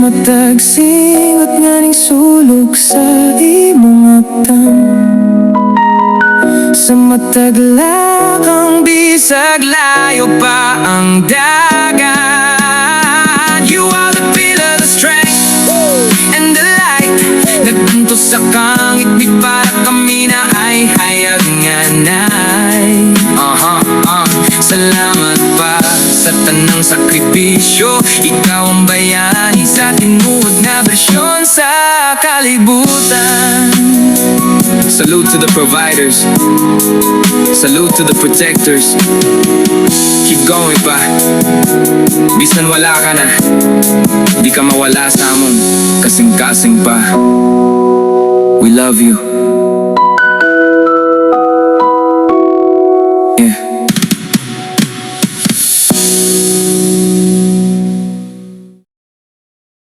matag singot nga ning sulog sa imong aptang. Sa matag lakang bisag layo pa ang dagat. You are the pillar, the strength, and the light. Nagpunto sa kangit, di para kami na ay hayag nga nay. Salamat pa sa tanang sakripisyo. Ikaw ang bayani sa tinuod na bersyon sa kalibutan. Salute to the providers, salute to the protectors. Keep going pa, bisan wala ka na, di ka mawala sa amon kasing-kasing pa. We love you.